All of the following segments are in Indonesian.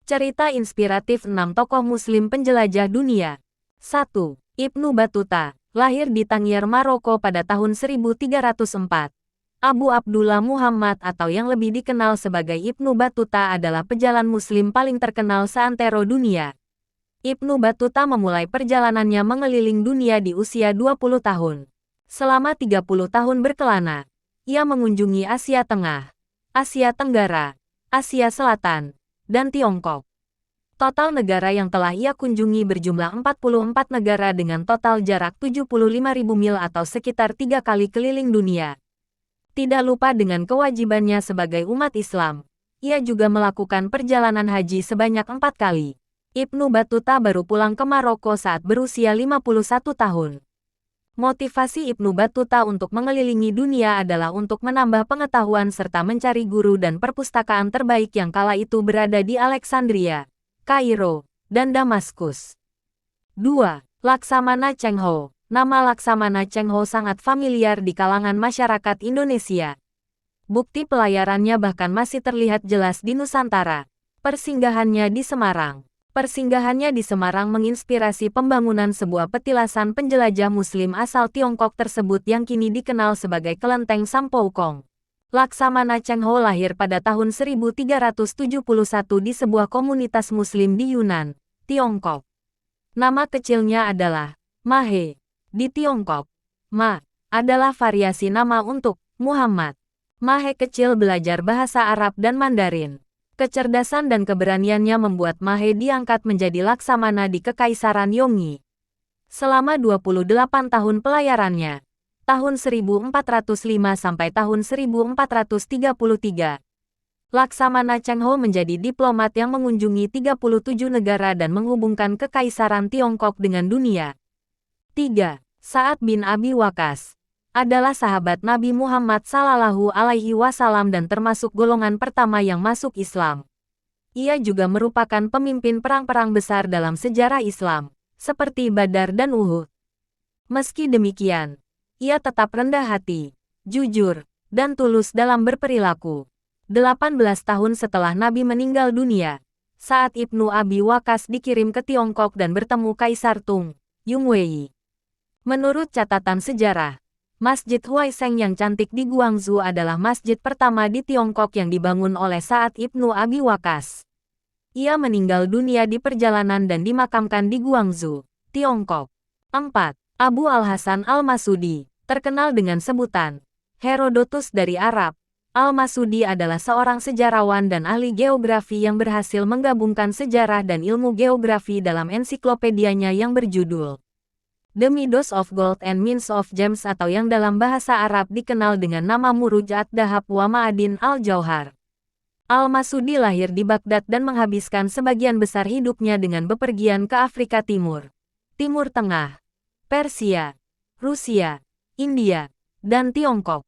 Cerita inspiratif 6 tokoh muslim penjelajah dunia. 1. Ibnu Battuta, lahir di Tangier, Maroko pada tahun 1304. Abu Abdullah Muhammad atau yang lebih dikenal sebagai Ibnu Battuta adalah pejalan muslim paling terkenal seantero dunia. Ibnu Battuta memulai perjalanannya mengeliling dunia di usia 20 tahun. Selama 30 tahun berkelana, ia mengunjungi Asia Tengah, Asia Tenggara, Asia Selatan, dan Tiongkok. Total negara yang telah ia kunjungi berjumlah 44 negara dengan total jarak 75.000 mil atau sekitar 3 kali keliling dunia. Tidak lupa dengan kewajibannya sebagai umat Islam, ia juga melakukan perjalanan haji sebanyak 4 kali. Ibnu Battuta baru pulang ke Maroko saat berusia 51 tahun. Motivasi Ibnu Battuta untuk mengelilingi dunia adalah untuk menambah pengetahuan serta mencari guru dan perpustakaan terbaik yang kala itu berada di Alexandria, Kairo, dan Damaskus. 2. Laksamana Cheng-ho. Nama Laksamana Cheng-ho sangat familiar di kalangan masyarakat Indonesia. Bukti pelayarannya bahkan masih terlihat jelas di Nusantara. Persinggahannya di Semarang. Persinggahannya di Semarang menginspirasi pembangunan sebuah petilasan penjelajah Muslim asal Tiongkok tersebut yang kini dikenal sebagai Kelenteng Sampoukong. Laksamana Cheng-ho lahir pada tahun 1371 di sebuah komunitas Muslim di Yunnan, Tiongkok. Nama kecilnya adalah Mahe. Di Tiongkok, Ma adalah variasi nama untuk Muhammad. Mahe kecil belajar bahasa Arab dan Mandarin. Kecerdasan dan keberaniannya membuat Mahe diangkat menjadi laksamana di Kekaisaran Yongyi. Selama 28 tahun pelayarannya, tahun 1405 sampai tahun 1433, Laksamana Cheng-ho menjadi diplomat yang mengunjungi 37 negara dan menghubungkan Kekaisaran Tiongkok dengan dunia. 3. Sa'ad bin Abi Waqqas adalah sahabat Nabi Muhammad Sallallahu Alaihi Wasallam dan termasuk golongan pertama yang masuk Islam. Ia juga merupakan pemimpin perang-perang besar dalam sejarah Islam, seperti Badar dan Uhud. Meski demikian, ia tetap rendah hati, jujur, dan tulus dalam berperilaku. 18 tahun setelah Nabi meninggal dunia, saat Ibnu Abi Waqqas dikirim ke Tiongkok dan bertemu Kaisar Tung, Yungwei. Menurut catatan sejarah, Masjid Huaisheng yang cantik di Guangzhou adalah masjid pertama di Tiongkok yang dibangun oleh Sa'ad Ibnu Abi Waqqas. Ia meninggal dunia di perjalanan dan dimakamkan di Guangzhou, Tiongkok. 4. Abu Al-Hasan Al-Masudi, terkenal dengan sebutan Herodotus dari Arab. Al-Masudi adalah seorang sejarawan dan ahli geografi yang berhasil menggabungkan sejarah dan ilmu geografi dalam ensiklopedianya yang berjudul The Meadows of Gold and Mines of Gems atau yang dalam bahasa Arab dikenal dengan nama Murujat Dahab wa Ma'adin Al-Jauhar. Al-Masudi lahir di Baghdad dan menghabiskan sebagian besar hidupnya dengan bepergian ke Afrika Timur, Timur Tengah, Persia, Rusia, India, dan Tiongkok.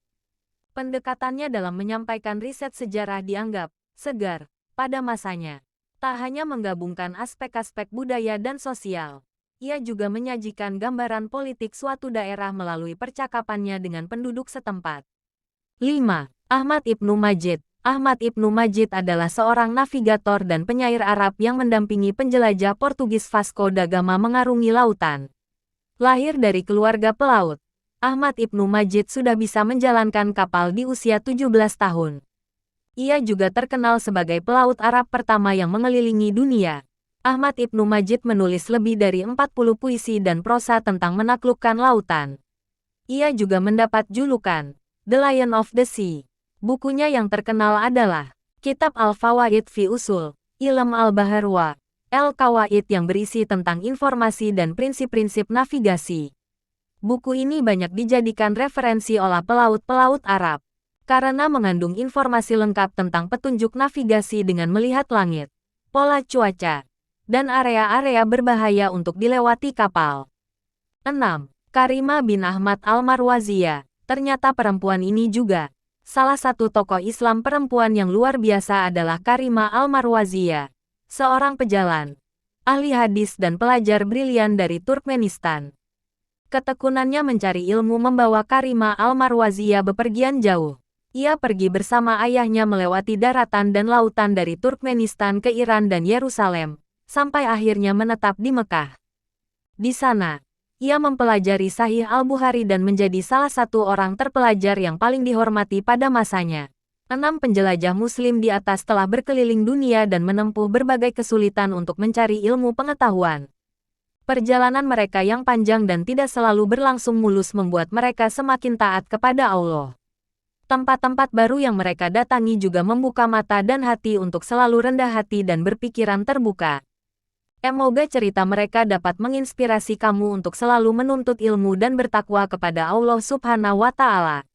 Pendekatannya dalam menyampaikan riset sejarah dianggap segar pada masanya. Tak hanya menggabungkan aspek-aspek budaya dan sosial, ia juga menyajikan gambaran politik suatu daerah melalui percakapannya dengan penduduk setempat. 5. Ahmad Ibnu Majid. Ahmad Ibnu Majid adalah seorang navigator dan penyair Arab yang mendampingi penjelajah Portugis Vasco da Gama mengarungi lautan. Lahir dari keluarga pelaut, Ahmad Ibnu Majid sudah bisa menjalankan kapal di usia 17 tahun. Ia juga terkenal sebagai pelaut Arab pertama yang mengelilingi dunia. Ahmad Ibnu Majid menulis lebih dari 40 puisi dan prosa tentang menaklukkan lautan. Ia juga mendapat julukan The Lion of the Sea. Bukunya yang terkenal adalah Kitab Al-Fawaid fi Usul Ilm Al-Bahar wa Al-Qawaid yang berisi tentang informasi dan prinsip-prinsip navigasi. Buku ini banyak dijadikan referensi oleh pelaut-pelaut Arab karena mengandung informasi lengkap tentang petunjuk navigasi dengan melihat langit, pola cuaca, dan area-area berbahaya untuk dilewati kapal. 6. Karimah bin Ahmad Al-Marwaziyah. Ternyata perempuan ini juga salah satu tokoh Islam perempuan yang luar biasa adalah Karimah Al-Marwaziyah, seorang pejalan, ahli hadis dan pelajar brilian dari Turkmenistan. Ketekunannya mencari ilmu membawa Karimah Al-Marwaziyah bepergian jauh, Ia pergi bersama ayahnya melewati daratan dan lautan dari Turkmenistan ke Iran dan Yerusalem, sampai akhirnya menetap di Mekah. Di sana, ia mempelajari Sahih Al-Bukhari dan menjadi salah satu orang terpelajar yang paling dihormati pada masanya. 6 penjelajah Muslim di atas telah berkeliling dunia dan menempuh berbagai kesulitan untuk mencari ilmu pengetahuan. Perjalanan mereka yang panjang dan tidak selalu berlangsung mulus membuat mereka semakin taat kepada Allah. Tempat-tempat baru yang mereka datangi juga membuka mata dan hati untuk selalu rendah hati dan berpikiran terbuka. Semoga cerita mereka dapat menginspirasi kamu untuk selalu menuntut ilmu dan bertakwa kepada Allah Subhanahu wa Ta'ala.